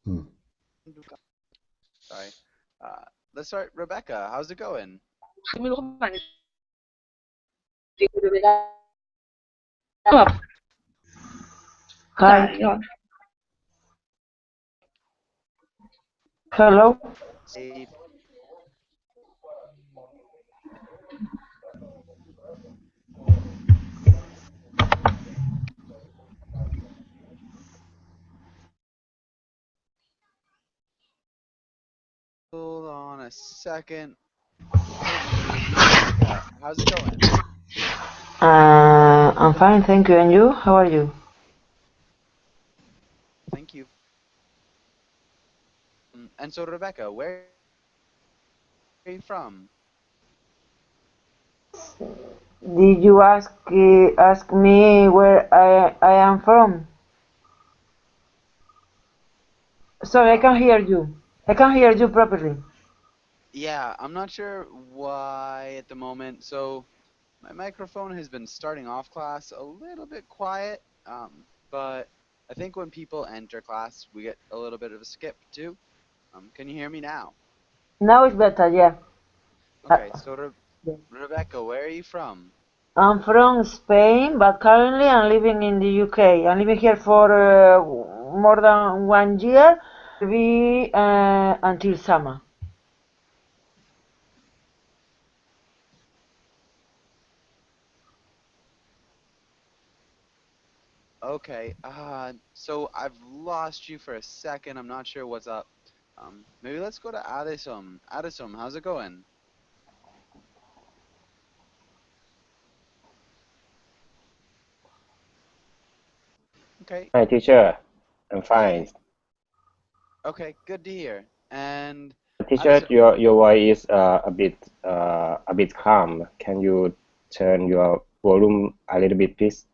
Hmm. Sorry. Let's start. Rebecca, how's it going? ไม่รู้เขาหมายถึงดูไม่ได้แบบภาษา Hi. ก่อน Hello. Hey, hold on a second. Rebecca, how's it going? I'm fine, thank you. And you? How are you? Thank you. And so, Rebecca, where are you from? Did you ask me where I am from? Sorry, I can't hear you. I can't hear you properly. Yeah, I'm not sure why at the moment. So, my microphone has been starting off class a little bit quiet, but I think when people enter class, we get a little bit of a skip too. Can you hear me now? Now it's better, yeah. Okay, so Yeah. Rebecca, where are you from? I'm from Spain, but currently I'm living in the UK. I'm living here for more than 1 year. Be until summer. Okay, so I've lost you for a second. I'm not sure what's up. Maybe let's go to Addisum. Addisum, how's it going? Okay, Hi, teacher. I'm fine. hey. Okay, good to hear. And Teacher, Addisum, your voice is a bit calm. Can you turn your volume a little bit, please?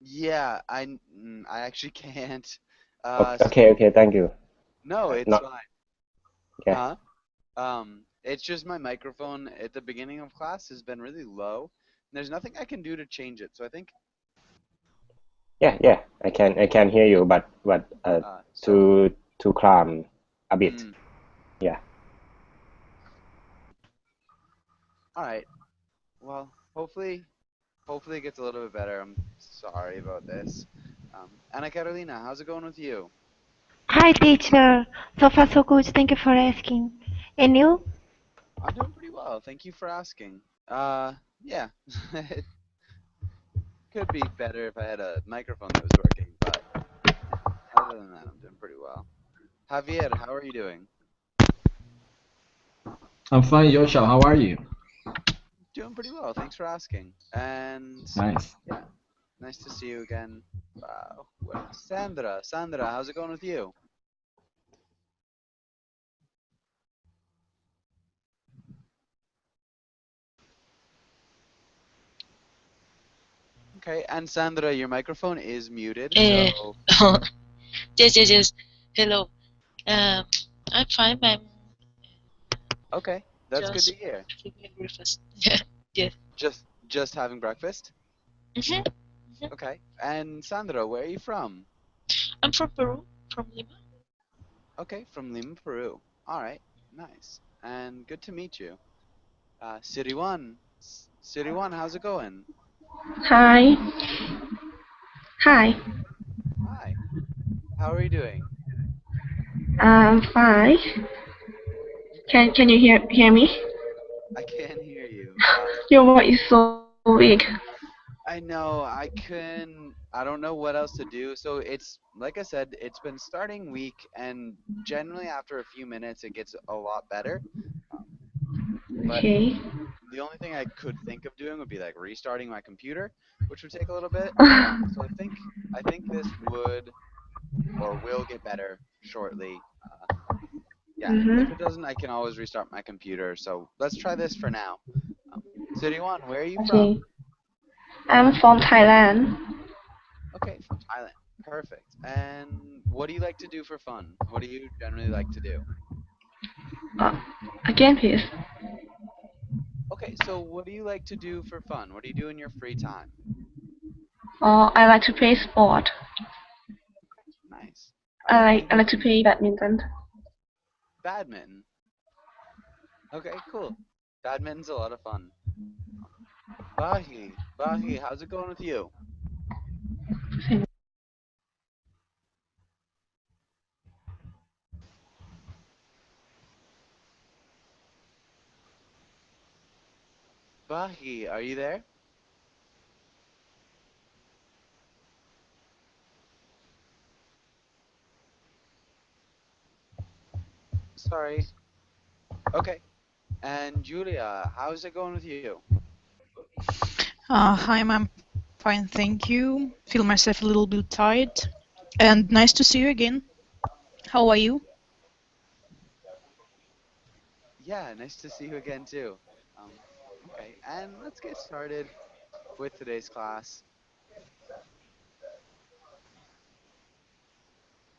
yeah, I actually can't. Okay, So okay. Thank you. no, it's Not fine. okay. Huh? It's just my microphone at the beginning of class has been really low. And there's nothing I can do to change it. So I think Yeah. I can hear you, but so. too calm a bit. Mm, Yeah. all right. Well, hopefully it gets a little bit better. I'm sorry about this. Anna Carolina, how's it going with you? Hi, teacher. So far, so good. Thank you for asking. And you? I'm doing pretty well. Thank you for asking. Yeah, it could be better if I had a microphone that was working, but other than that, I'm doing pretty well. Javier, how are you doing? I'm fine, Joshua. How are you? Doing pretty well. Thanks for asking. And Nice. yeah, nice to see you again. Sandra, how's it going with you? Okay, and Sandra, your microphone is muted, Eh, so yes. Hello. Um, I'm fine. I'm okay, that's good to just hear. taking breakfast. Yes. Just having breakfast? hmm Okay. And Sandra, where are you from? I'm from Peru, from Lima. Okay, from Lima, Peru. All right, nice. And good to meet you. City One, how's it going? Hi. Hi. Hi. How are you doing? I'm fine. Okay. Can you hear me? I can hear you. Your voice is so weak. I know I don't know what else to do. So it's like I said, it's been starting weak, and generally after a few minutes it gets a lot better. Um, but Okay. the only thing I could think of doing would be like restarting my computer, which would take a little bit. So I think this would or will get better shortly. Yeah, if Mm-hmm. it doesn't, I can always restart my computer. So let's try this for now. City One, where are you from? Okay. I'm from Thailand. Okay, from Thailand. Perfect. And what do you like to do for fun? What do you generally like to do? Uh, Again, please. Okay, so what do you like to do for fun? What do you do in your free time? I like to play sport. Nice. I like to play badminton. Badminton. Okay, cool. Badminton's a lot of fun. Bahi, how's it going with you? Bahi, are you there? Sorry. Okay. And Julia, how's it going with you? Hi, I'm fine, thank you. Feel myself a little bit tired. And nice to see you again. How are you? Yeah, nice to see you again too. Okay, and let's get started with today's class.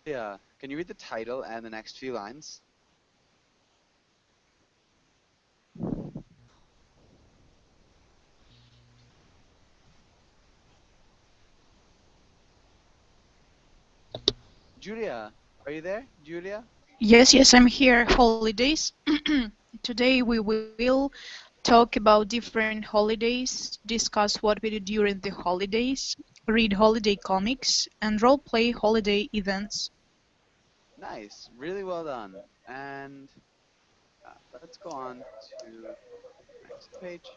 Yeah, can you read the title and the next few lines? Julia, are you there? Julia? Yes, I'm here. Holidays. Today we will talk about different holidays, discuss what we do during the holidays, read holiday comics, and role-play holiday events. Nice, really well done. And let's go on to the next page.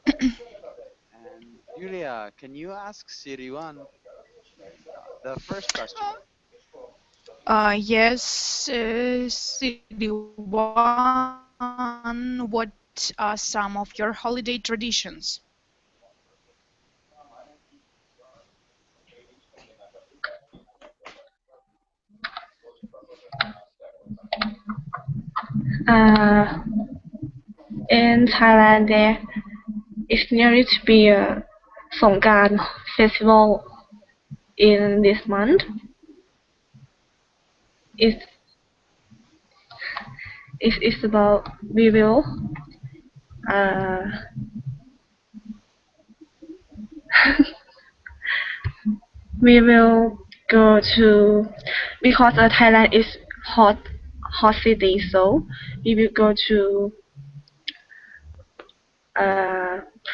And Julia, can you ask Siriwan the first question? Yes, Sidiwan, what are some of your holiday traditions? In Thailand, there is nearly to be a Songkran festival in this month. It's, it's about uh, we will go to, because Thailand is hot city, so we will go to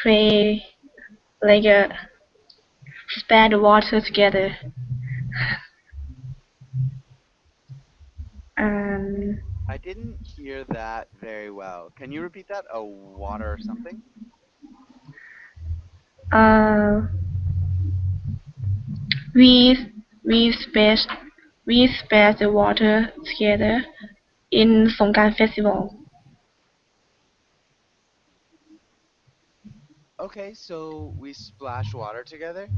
play like spare the water together. I didn't hear that very well. Can you repeat that? A water or something? Uh, we we space we spare the water together in Songkran festival. Okay, so we splash water together?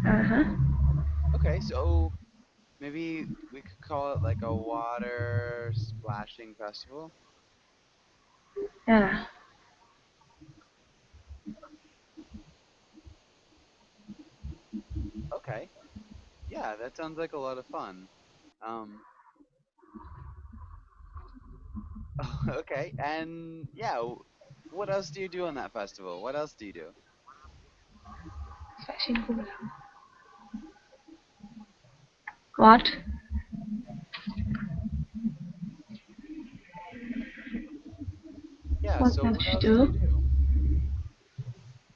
Uh-huh. Okay, so maybe we could call it like a water splashing festival? Yeah. Okay. Yeah, that sounds like a lot of fun. Um, okay, and yeah, what else do you do on that festival? What else do you do? What? Yeah, What so else what to else do you do? do?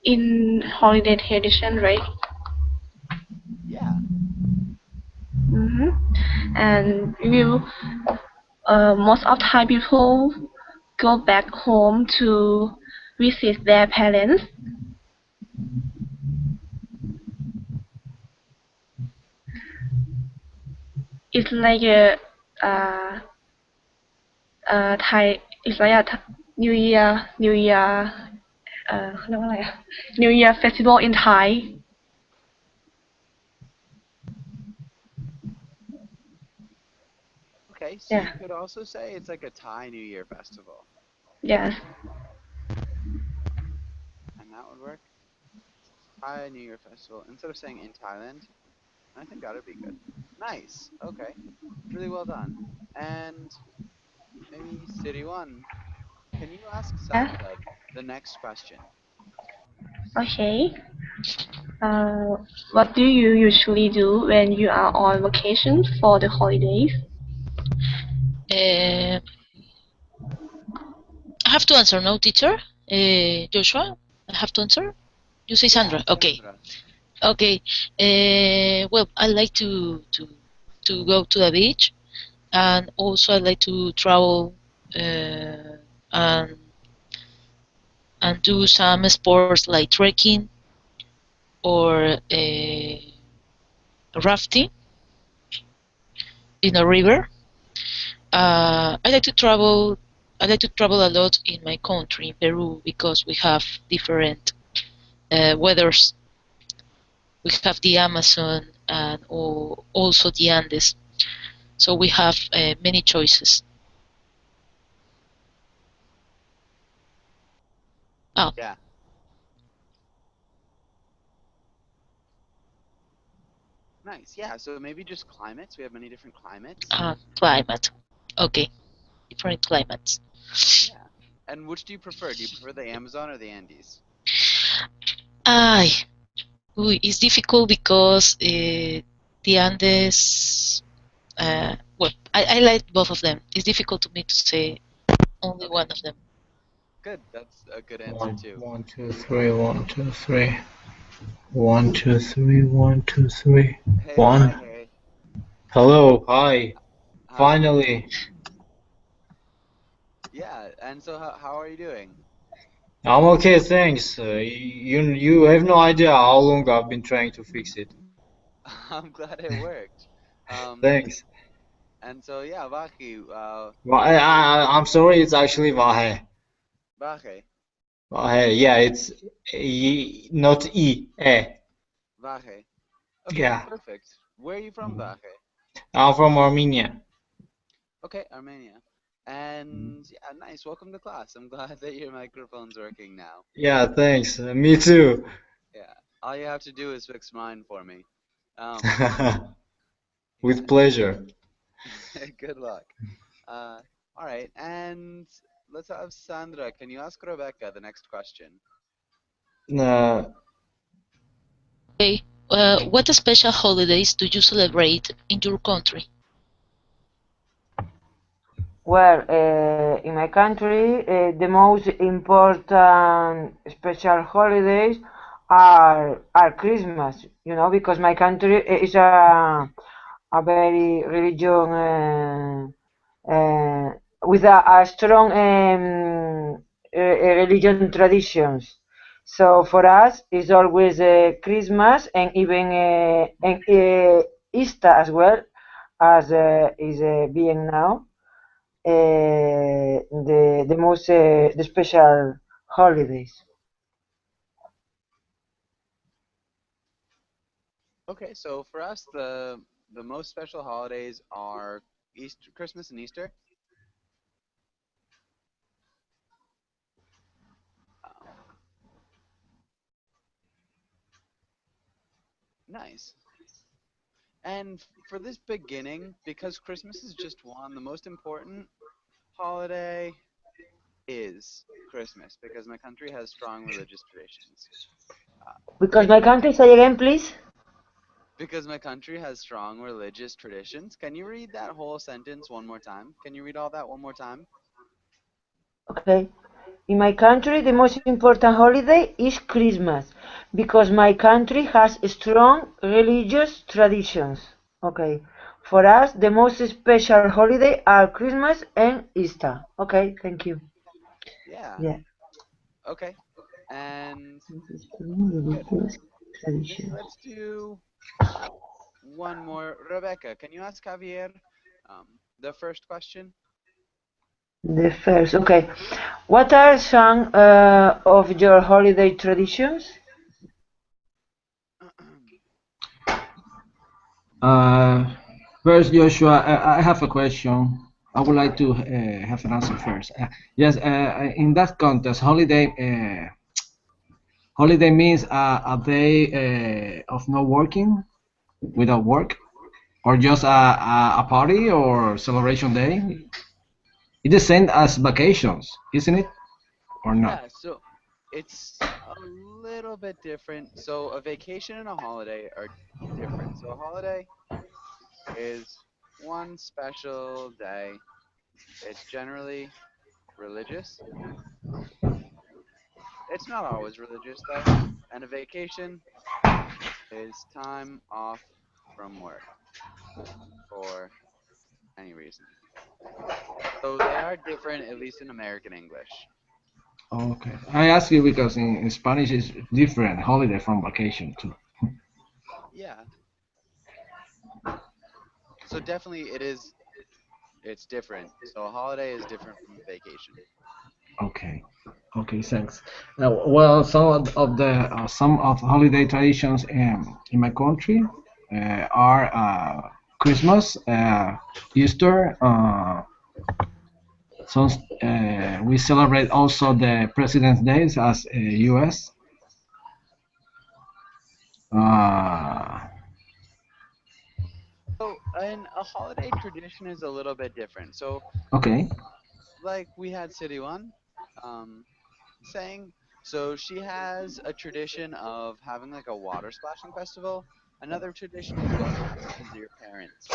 In holiday tradition, right? Yeah. Mm-hmm. And we will, most of Thai people go back home to visit their parents. It's like a Thai. It's like a New Year เขาเรียกว่าอะไรอะ New Year festival in Thai. Okay, so Yeah. you could also say it's like a Thai New Year festival. Yes. And that would work. Thai New Year festival. Instead of saying in Thailand, I think that would be good. Nice. Okay. Really well done. And maybe City One, can you ask Yeah. Sandra the next question? Okay. What do you usually do when you are on vacation for the holidays? I have to answer, no, teacher? Joshua, I have to answer? You say Sandra. Okay. Sandra. Okay. Well, I like to go to the beach, and also I like to travel and do some sports like trekking or rafting in a river. I like to travel. I like to travel a lot in my country, in Peru, because we have different weathers. We have the Amazon and also the Andes, so we have many choices. Oh. Yeah. Nice. Yeah. So maybe just climates. We have many different climates. Climate. Okay. Different climates. Yeah. And which do you prefer? Do you prefer the Amazon or the Andes? It's difficult because the Andes. Well, I like both of them. It's difficult to me to say only one of them. Good. That's a good answer too. 1, 2, 3, 1, 2, 3. 1, 2, 3, 1, 2, 3. Hey, 1. hey. Hello, hi. Hi. Finally. Yeah. And so how are you doing? I'm okay, thanks. You have no idea how long I've been trying to fix it. I'm glad it worked. Thanks. And so yeah, Vahi. Well, I'm sorry, it's actually Vahe. Vahe. Vahe, yeah, it's not E, E. Vahe. Okay, Yeah. perfect. Where are you from, Vahe? I'm from Armenia. Okay, Armenia. And yeah, nice. Welcome to class. I'm glad that your microphone's working now. Yeah, thanks. Me too. Yeah. All you have to do is fix mine for me. With pleasure. Good luck. All right, and let's have Sandra. Can you ask Rebecca the next question? Okay. What special holidays do you celebrate in your country? Well, in my country, the most important special holidays are Christmas. You know, because my country is a very with a strong religion traditions. So for us, it's always Christmas and even Easter as well as is being now. The most the special holidays. Okay, so for us, the most special holidays are Easter, Christmas, and Easter. Nice. And for this beginning, because Christmas is just one, the most important holiday is Christmas, because my country has strong religious traditions. Because my country, say again, please. Because my country has strong religious traditions. Can you read that whole sentence one more time? Can you read all that one more time? Okay. In my country, the most important holiday is Christmas, because my country has strong religious traditions. Okay. For us, the most special holiday are Christmas and Easter. Okay, thank you. Yeah. Yeah. Okay. And let's do one more. Rebecca, can you ask Javier the first question? The first, okay. What are some of your holiday traditions? First, Joshua, I have a question. I would like to have an answer first. Yes, in that context, holiday means a day of no working, without work, or just a party or celebration day. It's the same as vacations, isn't it? Or not? Yeah, so it's a little bit different. So a vacation and a holiday are different. So a holiday is one special day. It's generally religious. It's not always religious though. And a vacation is time off from work for any reason. So they are different, at least in American English. Okay. I ask you because in Spanish it's different holiday from vacation too. Yeah. So definitely it's different. So a holiday is different from a vacation. Okay. Okay, thanks. Well, some of holiday traditions in my country are Christmas, Easter. Some we celebrate also the President's Days as U.S. Uh, So and a holiday tradition is a little bit different. So okay. like we had City One um, saying, so she has a tradition of having like a water splashing festival. Another tradition is going to visit your parents.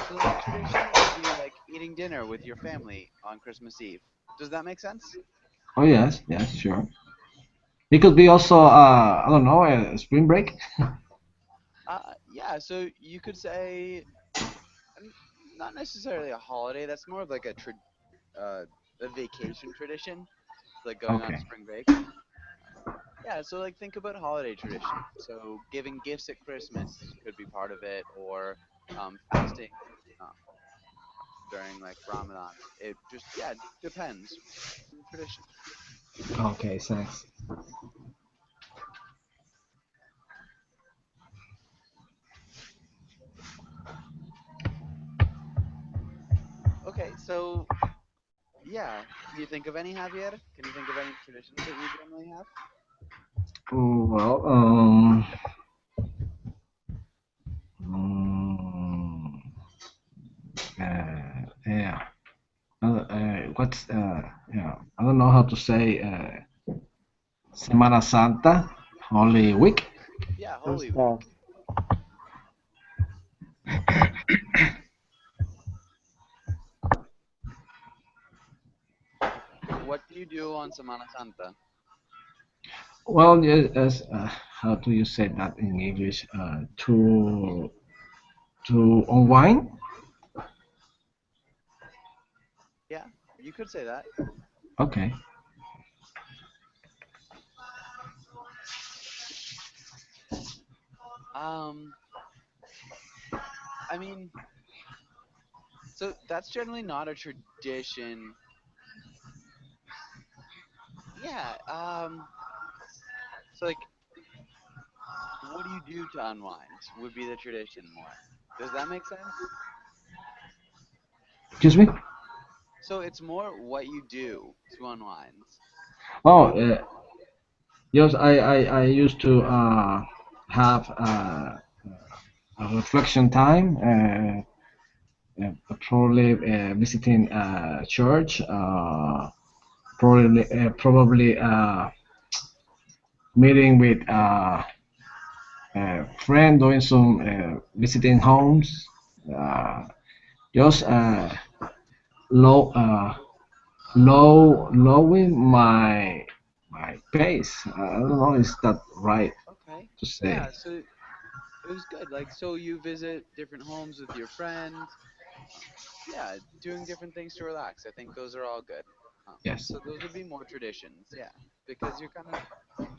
Another tradition would be like eating dinner with your family on Christmas Eve. Does that make sense? Oh yes, yes, sure. It could be also I don't know a spring break. Yeah, so you could say n- not necessarily a holiday. That's more of like uh, a vacation tradition, like going on Okay. spring break. Yeah, so like think about holiday traditions. So giving gifts at Christmas could be part of it, or fasting um, during like Ramadan. It just yeah depends on the tradition. Okay, thanks. Okay, so yeah, can you think of any, Javier? Can you think of any traditions that you generally have? Well, mm, yeah. What's yeah? I don't know how to say Semana Santa, Holy Week. Yeah, Holy Easter. Week. What do you do on Semana Santa? Well, yes, how do you say that in English? To unwind. Yeah, you could say that. Okay. Um, I mean, so that's generally not a tradition. Yeah, so like, what do you do to unwind would be the tradition more. Does that make sense? Excuse me. So it's more what you do to unwind. Oh, yes. I used to have a reflection time. Probably visiting church. Probably meeting with a friend, doing some visiting homes. Uh, just low lowering my pace. I don't know, is that right Okay. to say? Yeah, so it was good. Like, so you visit different homes with your friends. Um, yeah, doing different things to relax. I think those are all good. Yes. So those would be more traditions. Yeah, because you're kind of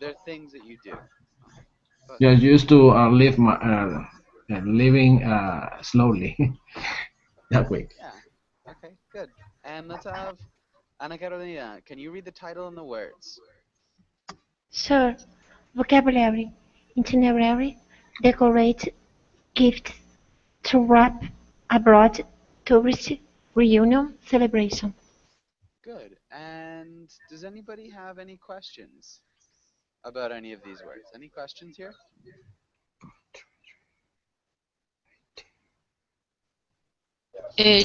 they're things that you do. Um, but Just used to live my living slowly that way. yeah, okay, good. And let's have Ana Carolina. Can you read the title and the words? Sure. Vocabulary. Itinerary. Decorate. Gift. To wrap. Abroad. Tourist. Reunion. Celebration. Good. And does anybody have any questions about any of these words? Any questions here?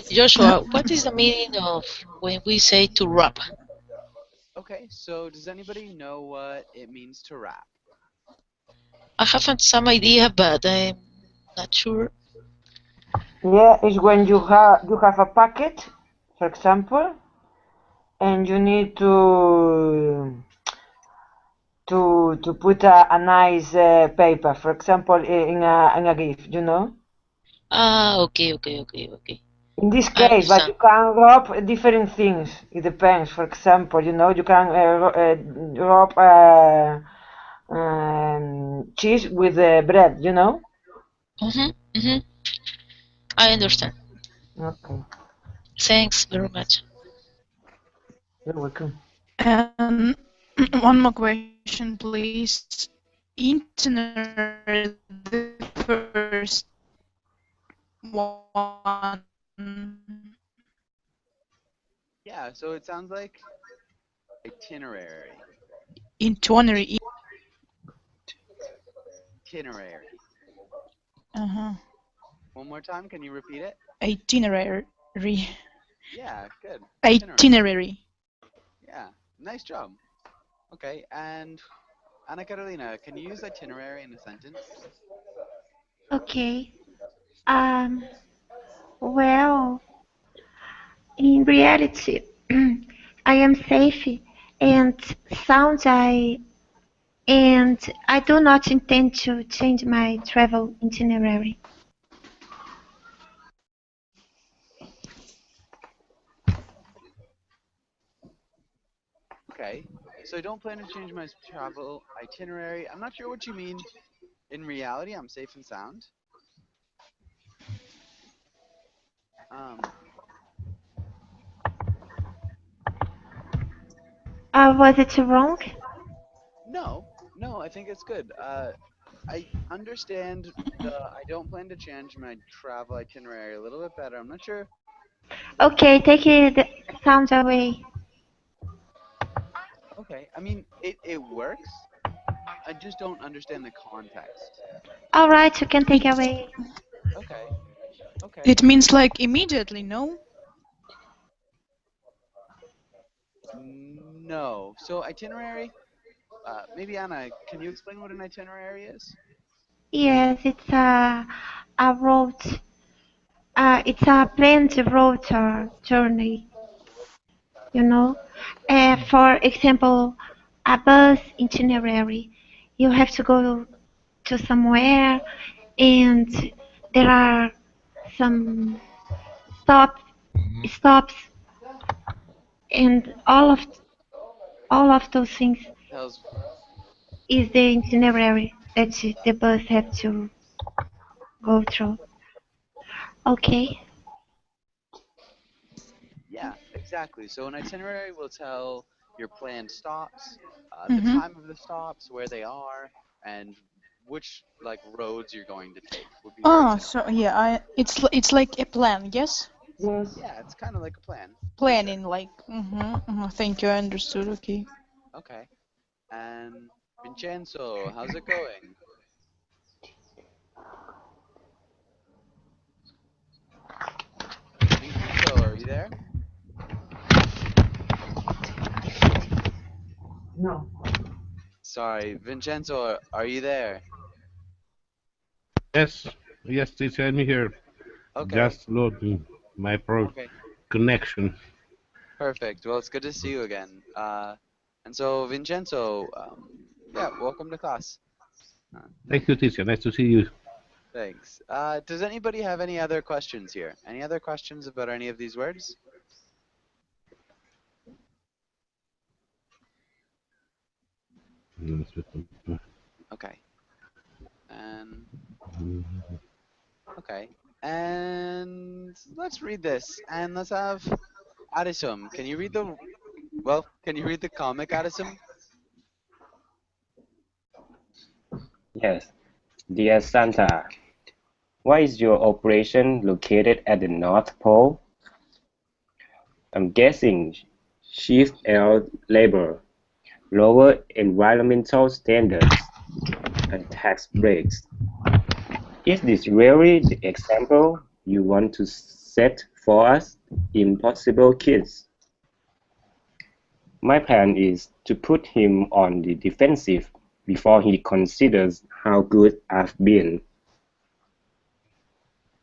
Joshua, what is the meaning of when we say to wrap? Okay, so does anybody know what it means to rap? I have some idea, but I'm not sure. Yeah, it's when you have a packet, for example, and you need to put a nice paper, for example, in a gift, you know. Ah, okay. In this I case, but understand. you can rub different things. It depends. For example, you know, you can rub cheese with bread, you know. Mm-hmm. I understand. Okay, Thanks very much. you're welcome. And one more question, please. Itinerary, the first one. Yeah, so it sounds like itinerary. Itinerary. Itinerary. Uh-huh. One more time, can you repeat it? Itinerary. Yeah, good. Itinerary. Yeah, nice job. Okay, and Anna Carolina, can you use itinerary in a sentence? Okay. Well, in reality, I am safe and sound. I do not intend to change my travel itinerary. Okay, so I don't plan to change my travel itinerary. I'm not sure what you mean. In reality, I'm safe and sound. Um, Was it wrong? no, I think it's good. I understand I don't plan to change my travel itinerary a little bit better. I'm not sure. Okay, take it sound away. Okay, I mean, it works. I just don't understand the context. All right, you can take away. Okay, okay. It means like immediately, no? No. So itinerary, maybe Anna, can you explain what an itinerary is? Yes, it's a road. It's a planned road or journey. You know, for example, a bus itinerary. You have to go to somewhere, and there are some stop stops, and all of those things Tells. is the itinerary that the bus have to go through. Okay. Yeah, exactly. So an itinerary will tell your planned stops, the Mm-hmm. time of the stops, where they are, and which like roads you're going to take would be your Oh, itinerary. so yeah, it's like a plan, yes? Yes. Yeah, it's kind of like a plan. For sure. Planning, like. Thank you, I understood. Okay. Okay. And Vincenzo, how's it going? Vincenzo, are you there? No. Sorry, Vincenzo, are you there? Yes, teacher, I'm here. Okay. Just loading my pro Okay. connection. Perfect. Well, it's good to see you again. And so Vincenzo, yeah, welcome to class. Thank you, teacher. Nice to see you. Thanks. Does anybody have any other questions here? Any other questions about any of these words? Okay. And okay. And let's read this. And let's have Addisum. Can you read can you read the comic, Addisum? Yes. Dear Santa, why is your operation located at the North Pole? I'm guessing shift L labor, lower environmental standards, and tax breaks. Is this really the example you want to set for us, impossible kids? My plan is to put him on the defensive before he considers how good I've been.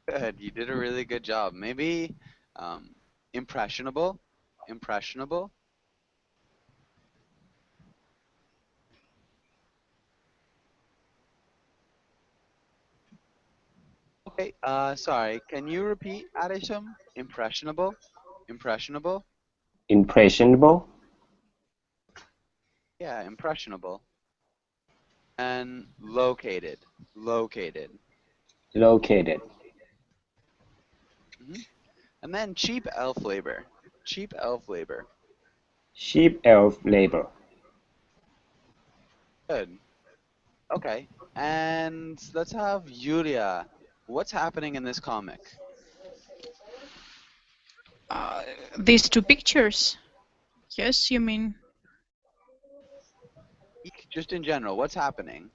Good. You did a really good job. Maybe impressionable. Impressionable. Okay. Sorry. Can you repeat, Adesham? Impressionable. Impressionable. Impressionable? Yeah, impressionable. And located. Located. Located. And then cheap elf labor. Cheap elf labor. Cheap elf labor. Good. Okay. And let's have Yulia. What's happening in this comic? These two pictures. Yes, you mean? Just in general, what's happening?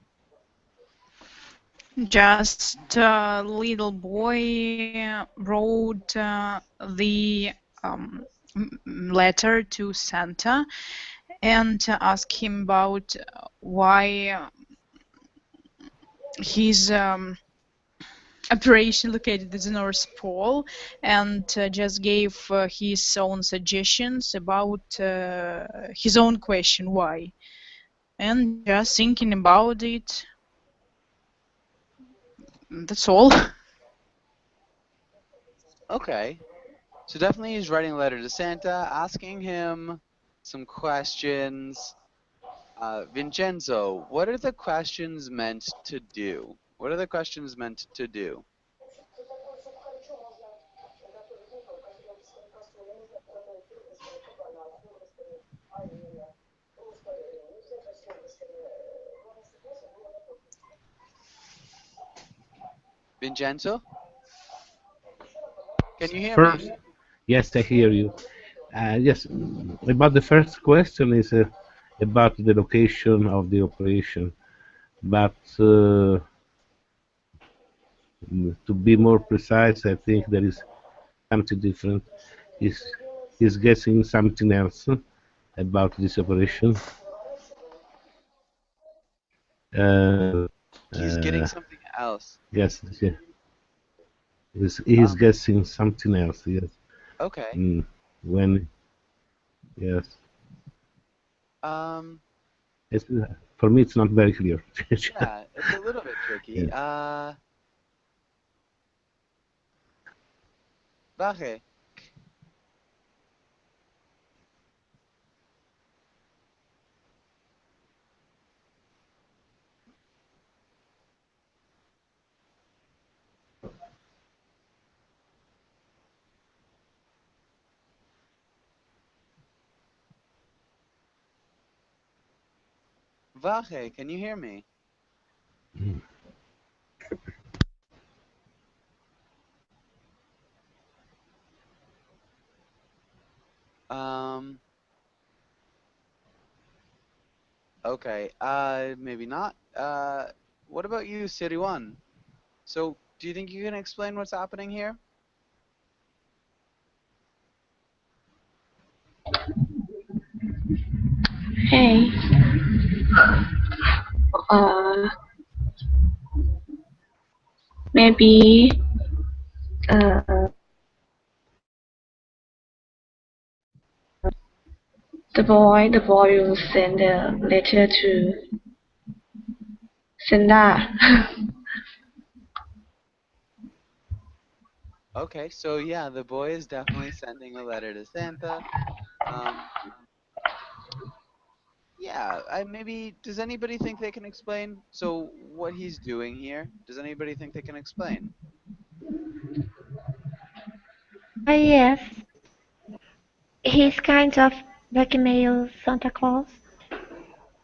Just a little boy wrote the letter to Santa and asked him about why his operation located at the North Pole, and just gave his own suggestions about his own question, why. And just thinking about it. That's all. Okay. So definitely he's writing a letter to Santa, asking him some questions. Vincenzo, what are the questions meant to do? What are the questions meant to do? Vincenzo? Can you hear First, me? yes, I hear you. Yes, about the first question is about the location of the operation, but to be more precise, I think there is something different. He's guessing something else about this operation. He's getting something else. Yes, yeah. He's guessing something else. Yes. Okay. When, yes. It's, for me, it's not very clear. yeah, it's a little bit tricky. Yeah. Vache. Vache, can you hear me? Okay, maybe not. What about you, City One? So, do you think you can explain what's happening here? Hey. Maybe the boy will send a letter to Santa. Okay, so yeah, the boy is definitely sending a letter to Santa. Yeah, maybe, does anybody think they can explain? So, what he's doing here, does anybody think they can explain? Yes. He's kind of blackmail Santa Claus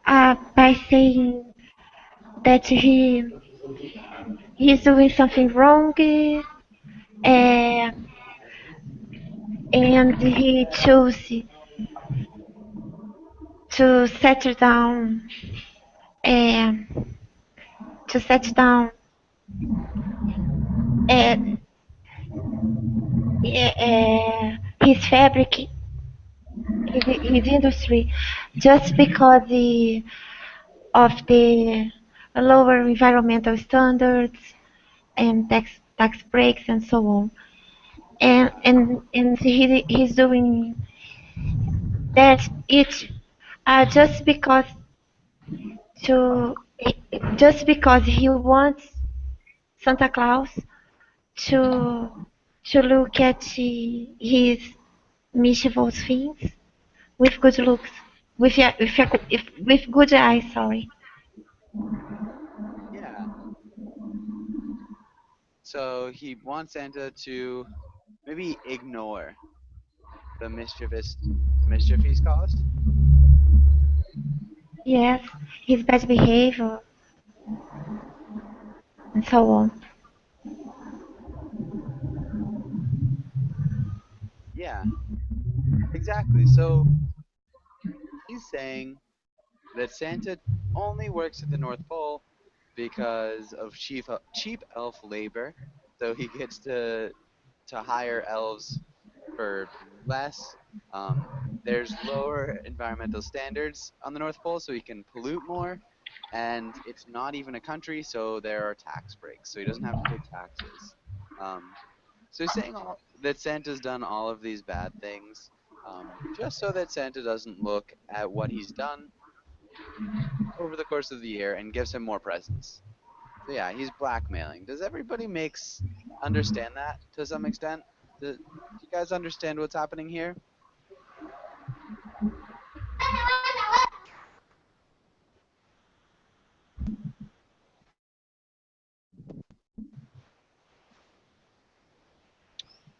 by saying that he's doing something wrong, and he chose to settle down and to set down his fabric his industry just because of the lower environmental standards and tax breaks and so on. And he's doing that each just because to just because he wants Santa Claus to look at his mischievous things with good looks, with good eyes. Sorry. Yeah. So he wants Santa to maybe ignore the mischief he's caused. Yes, his bad behavior and so on. Yeah, exactly. So he's saying that Santa only works at the North Pole because of cheap elf labor. So he gets to hire elves for less. Um, there's lower environmental standards on the North Pole, so he can pollute more. And it's not even a country, so there are tax breaks, so he doesn't have to pay taxes. So he's saying that Santa's done all of these bad things just so that Santa doesn't look at what he's done over the course of the year and gives him more presents. So yeah, he's blackmailing. Does everybody understand that to some extent? Do you guys understand what's happening here?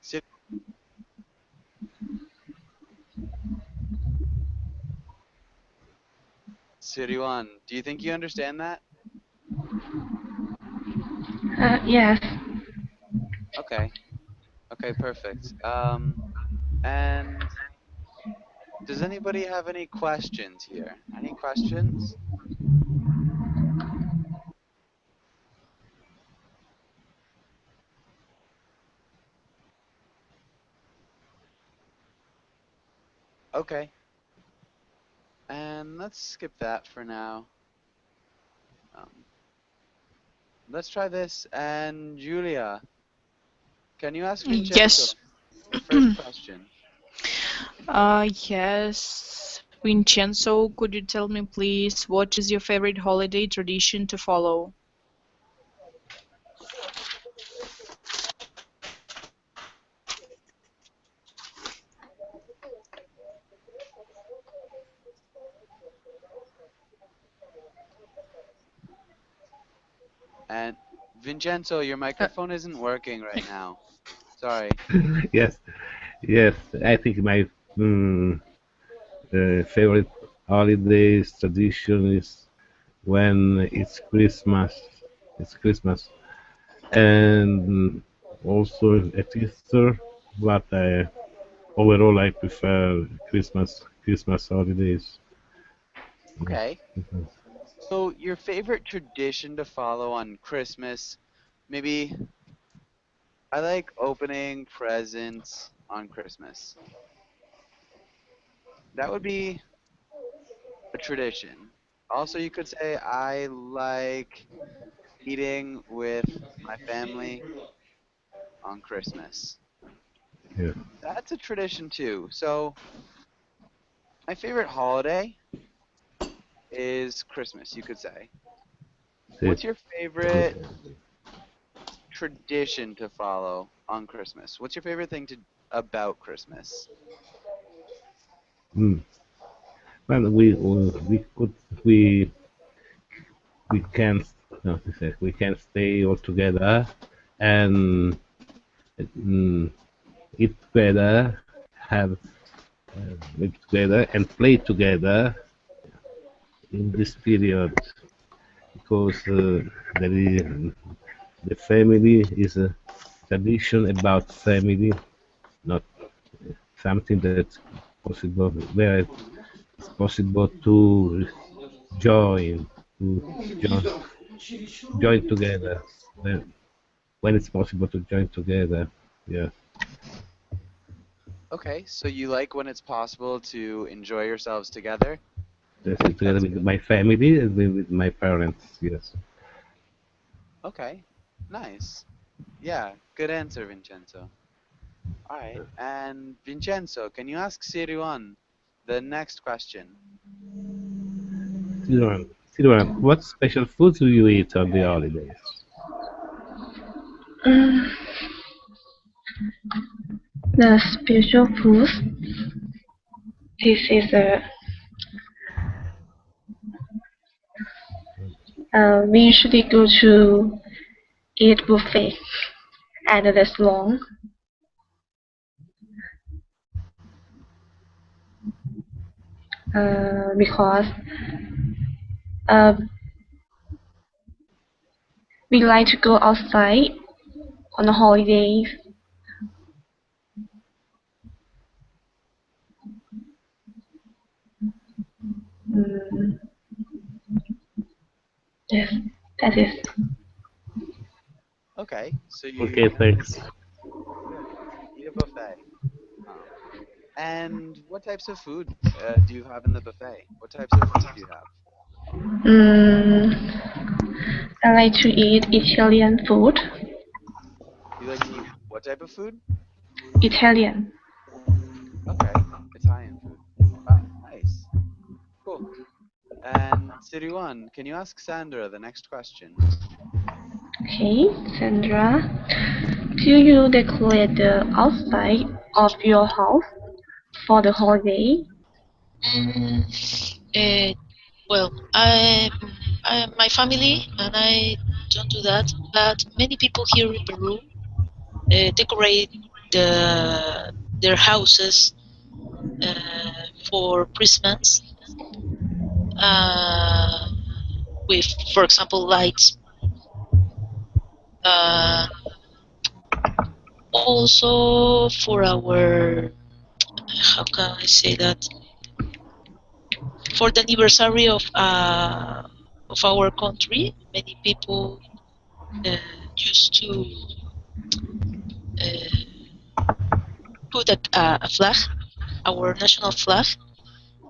Si- Siriwan, do you think you understand that? Yes. Okay. Okay, perfect. And does anybody have any questions here? Any questions? Okay. And let's skip that for now. Um, let's try this. And Julia, can you ask Vincenzo Yes. the first question? Yes. Vincenzo, could you tell me, please, what is your favorite holiday tradition to follow? And Vincenzo, your microphone isn't working right now. Sorry. Yes, yes. I think my favorite holidays tradition is when it's Christmas. It's Christmas, and also at Easter. But overall, I prefer Christmas holidays. Okay. So your favorite tradition to follow on Christmas, maybe I like opening presents on Christmas. That would be a tradition. Also, you could say I like eating with my family on Christmas. Yeah. That's a tradition too. So my favorite holiday is Christmas, you could say. See. What's your favorite tradition to follow on Christmas? What's your favorite thing about Christmas? Mm. Well, we we can no, we can stay all together and mm, eat together, have live together, and play together in this period because there is, the family is a tradition about family, not something that's possible where it's possible to join to join together when it's possible to join together. Yeah. Okay, so you like when it's possible to enjoy yourselves together? Yes, together That's with good. my family and with my parents. Yes. Okay, nice. Yeah, good answer, Vincenzo. All right, and Vincenzo, can you ask Siriwan the next question? Silvan, what special foods do you eat on the holidays? Mm, the special food. This is we usually go to eat buffet at the restaurant because uh, we like to go outside on the holidays. Mm, yes, that is. Okay, so Okay, you thanks. good. Eat a buffet. Um, and what types of food do you have in the buffet? What types of food do you have? Mm, I like to eat Italian food. You like to eat what type of food? Italian. Okay, Italian food. Wow, nice. Cool. And Siriwan, can you ask Sandra the next question? Okay, Sandra. Do you decorate the outside of your house for the holiday? Mm, well, my family and I don't do that, but many people here in Peru decorate their houses for Christmas uh, with, for example, lights. Uh, Also for our, how can I say that? For the anniversary of our country, many people used to put a flag, our national flag,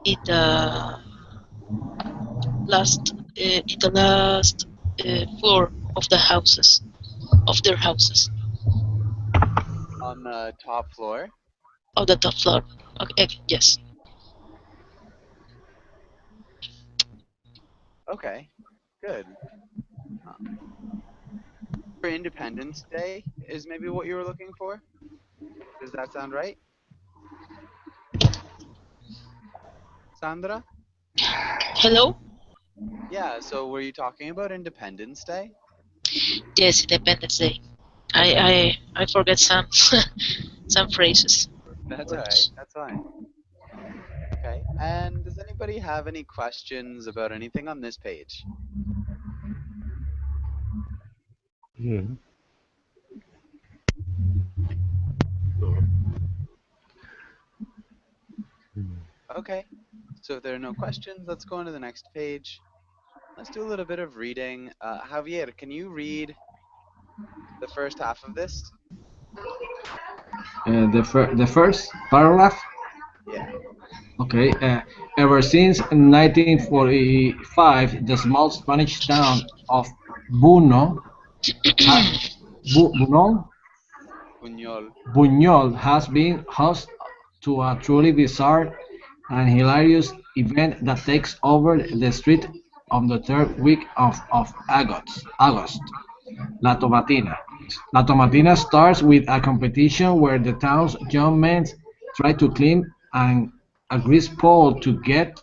in the last floor of the houses of their houses On the top floor? of the top floor. Okay, yes. Okay, good. Um, for Independence Day is maybe what you were looking for? Does that sound right? Sandra? Hello. Yeah, so were you talking about Independence Day? Yes, Independence Day. Okay, I forget some some phrases. that's alright, Words. that's fine. Okay, and does anybody have any questions about anything on this page? Mhm. Okay, so if there are no questions, let's go on to the next page. Let's do a little bit of reading. Javier, can you read the first half of this? The first paragraph. Yeah. Okay. Ever since 1945, the small Spanish town of Buno, ha, Buñol, Buñol. Buñol has been host to a truly bizarre and hilarious event that takes over the street on the third week of August. La Tomatina. La Tomatina starts with a competition where the town's young men try to climb a grease pole to get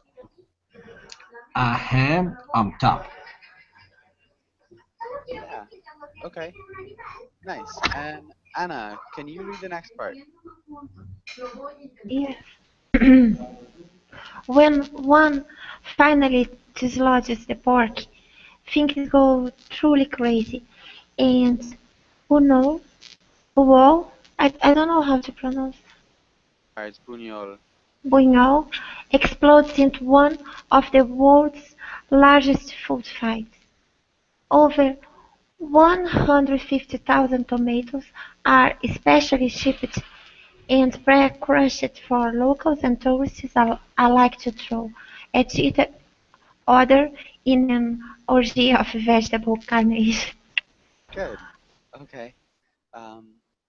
a ham on top. Yeah. Okay. Nice. And Anna, can you read the next part? Yes. When one finally dislodges the pork, things go truly crazy. And Uno, Uo, I don't know how to pronounce, Alright, it's Buñol. Buñol, explodes into one of the world's largest food fights. Over 150,000 tomatoes are specially shipped and pre-crushed for locals and tourists. I like to throw at each other in an orgy of vegetable carnage. Good. Okay.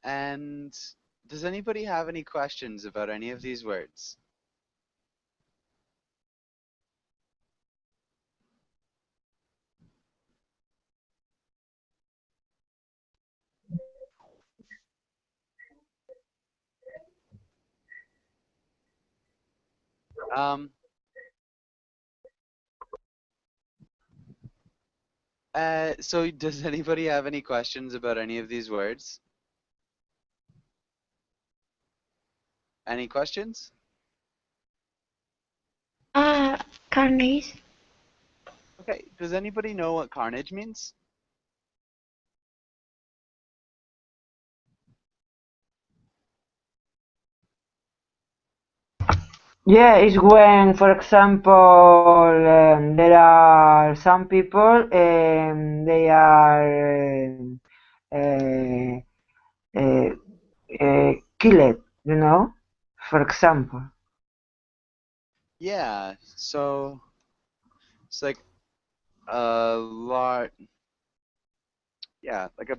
And does anybody have any questions about any of these words? Um, so does anybody have any questions about any of these words? Any questions? Carnage. Okay. Does anybody know what carnage means? Yeah, it's when, for example, there are some people, they are uh, uh, killed, you know, for example. Yeah. So it's like a lot. Yeah, like a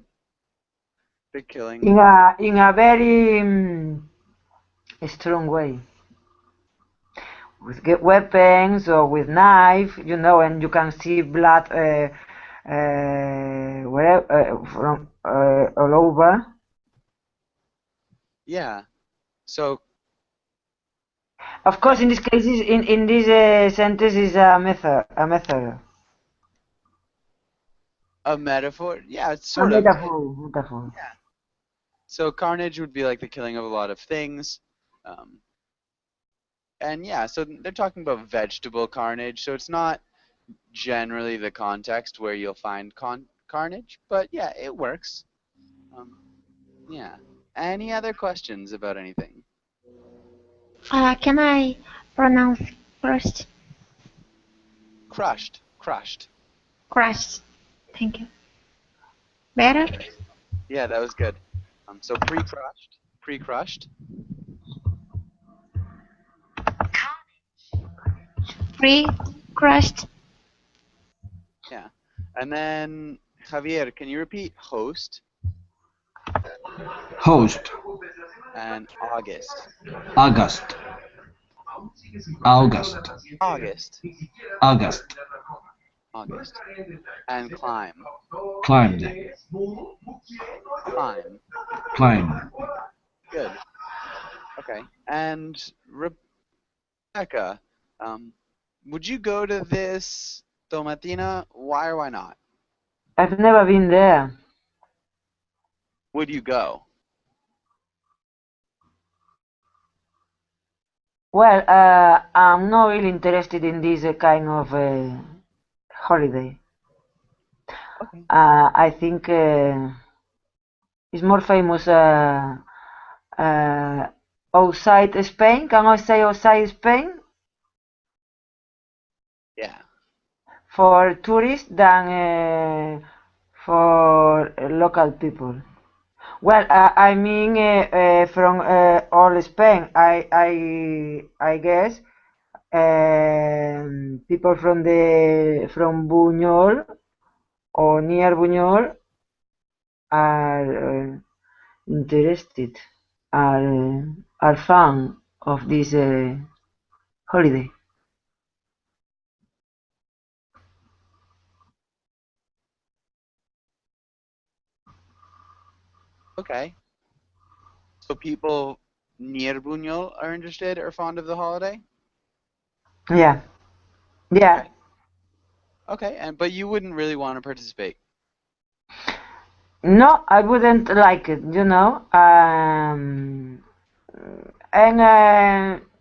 big killing. In a very strong way, with weapons or with knife, you know, and you can see blood wherever from all over. Yeah. So Of course, in this case, in this sentence is a method, a metaphor. Yeah, it's a sort of. metaphor. Yeah. So carnage would be like the killing of a lot of things. Um, and yeah, so they're talking about vegetable carnage. So it's not generally the context where you'll find carnage, but yeah, it works. Um, yeah. Any other questions about anything? Can I pronounce crushed? Crushed. Crushed. Crushed. Thank you. Better? Yeah, that was good. So pre-crushed. Pre-crushed. Pre-crushed. Yeah. And then Javier, can you repeat host Host. and August? August. August. August. August. August. And climb. Climbed. Climb. Climb. Good. Okay. And Rebecca, would you go to this Tomatina? Why or why not? I've never been there. Would you go? Well, I'm not really interested in this kind of holiday. Okay. I think it's more famous outside Spain. Can I say outside Spain? Yeah. For tourists than for local people. Well, I mean from all Spain. I guess people from Buñol or near Buñol are interested, are fan of this holiday. Okay. So people near Buñol are interested or fond of the holiday? Yeah, yeah. Okay. Okay, but you wouldn't really want to participate. No, I wouldn't like it, you know. And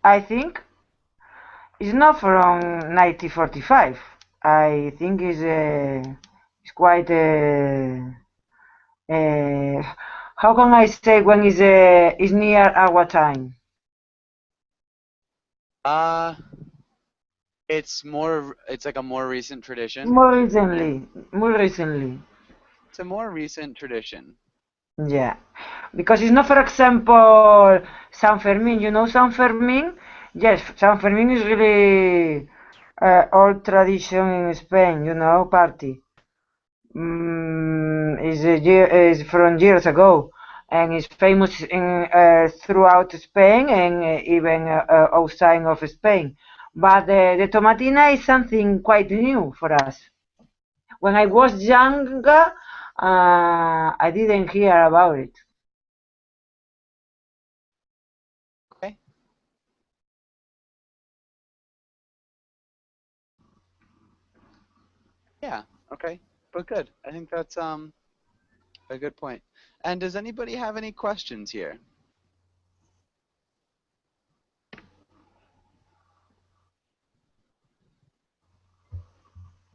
I think it's not from 1945. I think it's quite. How can I say when is near our time? It's like a more recent tradition. More recently, more recently. It's a more recent tradition. Yeah, because it's not, for example, San Fermin. You know San Fermin? Yes, San Fermin is really old tradition in Spain. You know, party. Is from years ago, and is famous in throughout Spain and even outside of Spain. But the tomatina is something quite new for us. When I was younger, I didn't hear about it. Okay. Yeah. Okay. But good. I think that's a good point. And does anybody have any questions here?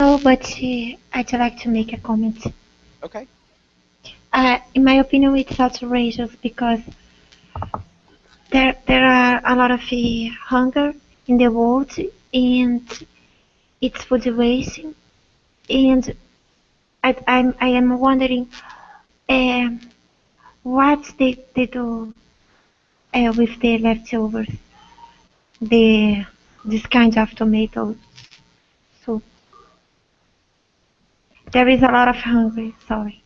No, but I'd like to make a comment. Okay. In my opinion, it's outrageous because there are a lot of hunger in the world, and it's food wasting. And I am wondering um, what they do with the leftovers, the this kind of tomato soup. There is a lot of hunger. Sorry.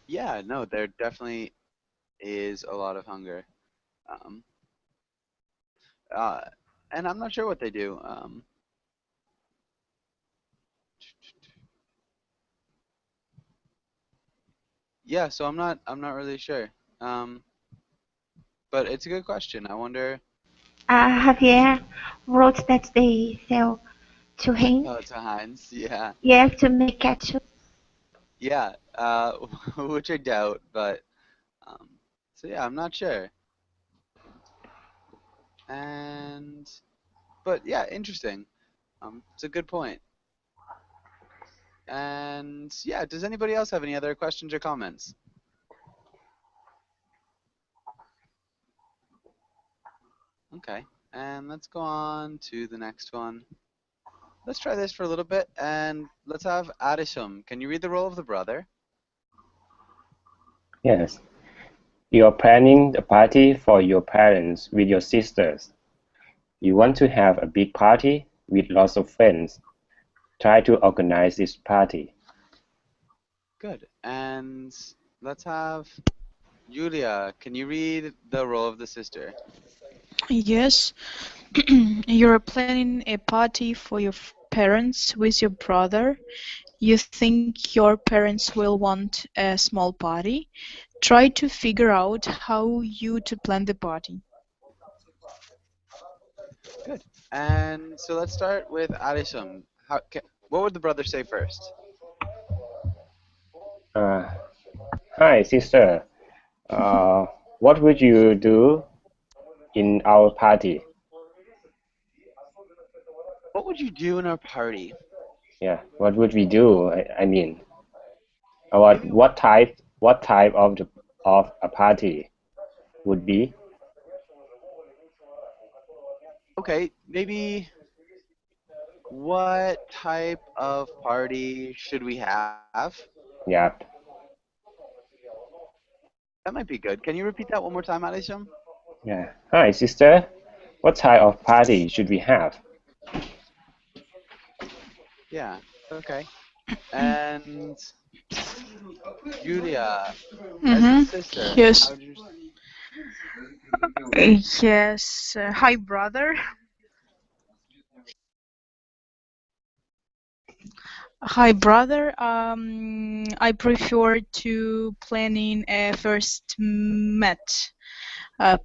Yeah. No, there definitely is a lot of hunger. Um, uh, and I'm not sure what they do. Yeah. So I'm not really sure. Um, but it's a good question. I wonder. Javier wrote that they sell to Heinz. Oh, to Heinz. Yeah. Yes, to make ketchup. Yeah. Which I doubt, but so yeah, I'm not sure. And but yeah, interesting. It's a good point. And yeah, does anybody else have any other questions or comments? Okay, and let's go on to the next one. Let's try this for a little bit, and let's have Adisham. Can you read the role of the brother? Yes. You're planning a party for your parents with your sisters. You want to have a big party with lots of friends. Try to organize this party. Good. And let's have Julia. Can you read the role of the sister? Yes. You're planning a party for your parents with your brother. You think your parents will want a small party. Try to figure out how you to plan the party. Good. And so let's start with Adisham. What would the brother say first? Uh, Hi, sister. Uh, what would you do in our party? What would you do in our party? Yeah, what would we do? I mean, what type of a party would be? Okay, maybe what type of party should we have? Yeah. That might be good. Can you repeat that one more time, Adisham? Yeah. Hi, sister. What type of party should we have? Yeah. Okay. And Julia, as the sister, Yes. how would you? Yes. Hi, brother. Hi, brother. I prefer to planning a first met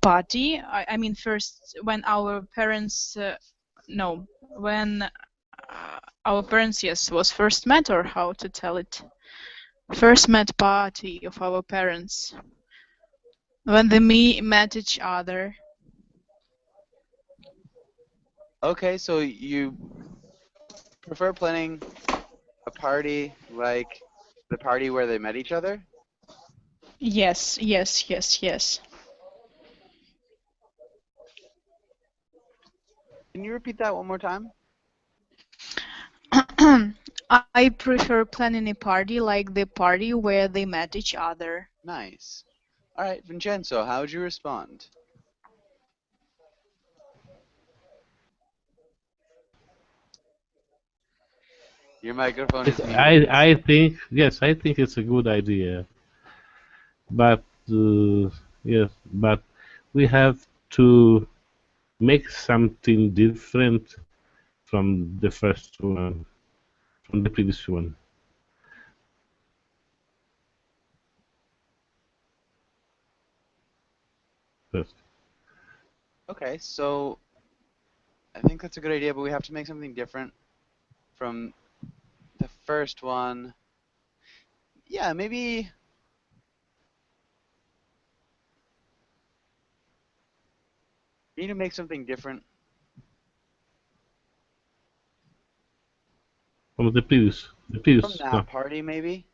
party. I mean, first when our parents, no, when our parents, yes, was first met, or how to tell it? First met party of our parents. When they met each other. Okay, so you prefer planning a party like the party where they met each other? Yes, yes, yes, yes. Can you repeat that one more time? I prefer planning a party like the party where they met each other. Nice. All right, Vincenzo, how would you respond? Your microphone is muted. I think, yes, I think it's a good idea. But, yes, but we have to make something different from the first one, from the previous one. First. Okay, so I think that's a good idea, but we have to make something different from the first one. Yeah, maybe. You need to make something different. From the previous From that party, maybe?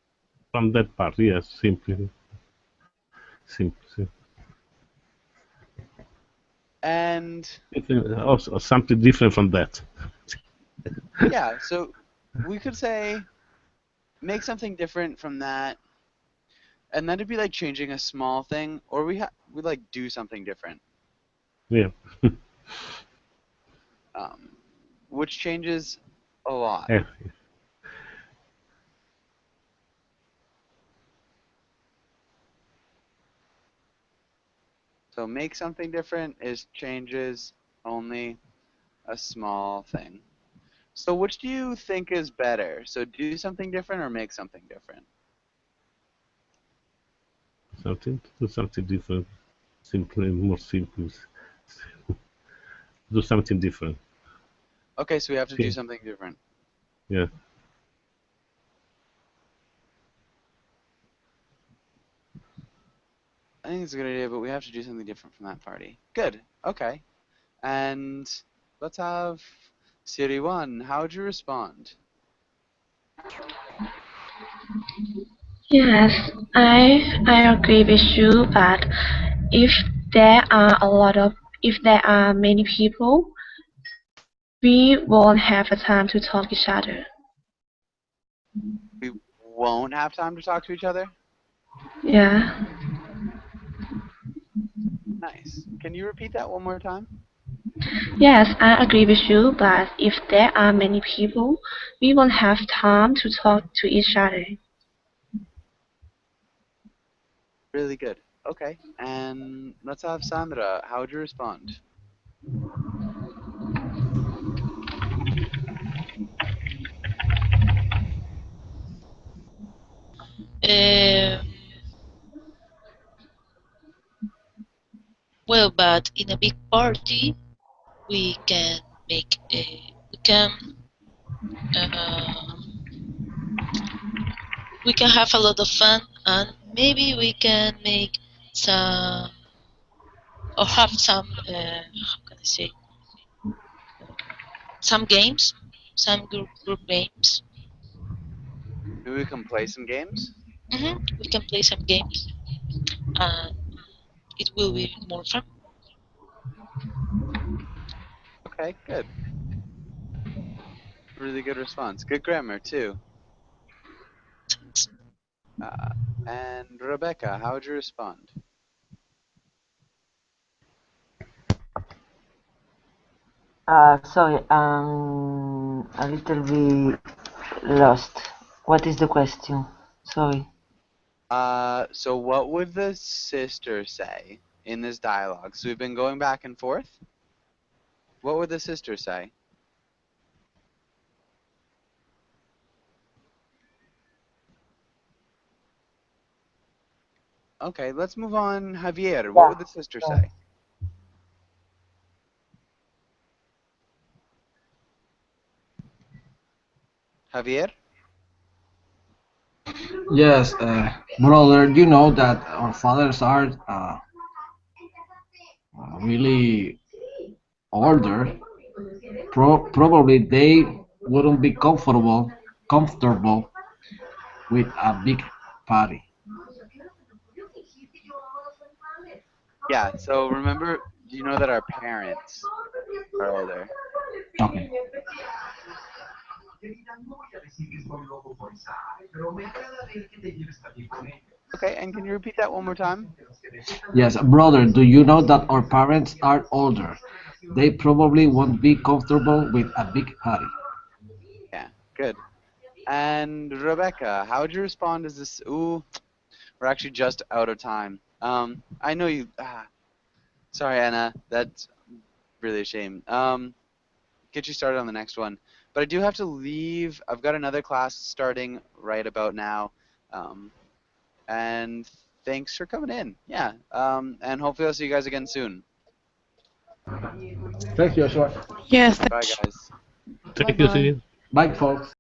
from that part, yes, simply. Simply. And Also, something different from that. yeah, so we could say make something different from that, and then it'd be like changing a small thing, or we like do something different. Yeah. Which changes a lot. Yeah. So make something different is changes only a small thing. So which do you think is better? So do something different or make something different? Do something different. Simply, more simple. Do something different. Okay, so we have to do Okay. something different. Yeah. I think it's a good idea, but we have to do something different from that party. Good. Okay. And let's have Siri 1. How would you respond? Yes, I agree with you, but if there are if there are many people, we won't have a time to talk each other. We won't have time to talk to each other? Yeah. Nice. Can you repeat that one more time? Yes, I agree with you, but if there are many people, we won't have time to talk to each other. Really good. Okay. And let's have Sandra. How would you respond? Well, but in a big party, we can make a uh, we can have a lot of fun, and maybe we can make some or have some how can I say some games, some group games. Maybe we can play some games? We can play some games, and it will be more fun. Okay, good. Really good response. Good grammar, too. And Rebecca, how would you respond? Sorry, I'm a little bit lost. What is the question? Sorry. So what would the sister say in this dialogue? So we've been going back and forth. What would the sister say? Okay, let's move on. Javier, what would the sister say? Javier? Yes, brother, you know that our fathers are really older. Probably they wouldn't be comfortable with a big party. Yeah, so remember, you know that our parents are older. Okay. Okay, and can you repeat that one more time? Yes, brother, do you know that our parents are older? They probably won't be comfortable with a big party. Yeah, good. And Rebecca, how would you respond? Is this? Ooh, we're actually just out of time. I know you. Sorry, Anna. That's really a shame. Get you started on the next one. But I do have to leave. I've got another class starting right about now. And thanks for coming in. Yeah. And hopefully I'll see you guys again soon. Thanks, Joshua. Yes, Bye, guys. Thank you, bye-bye. see. Bye, folks.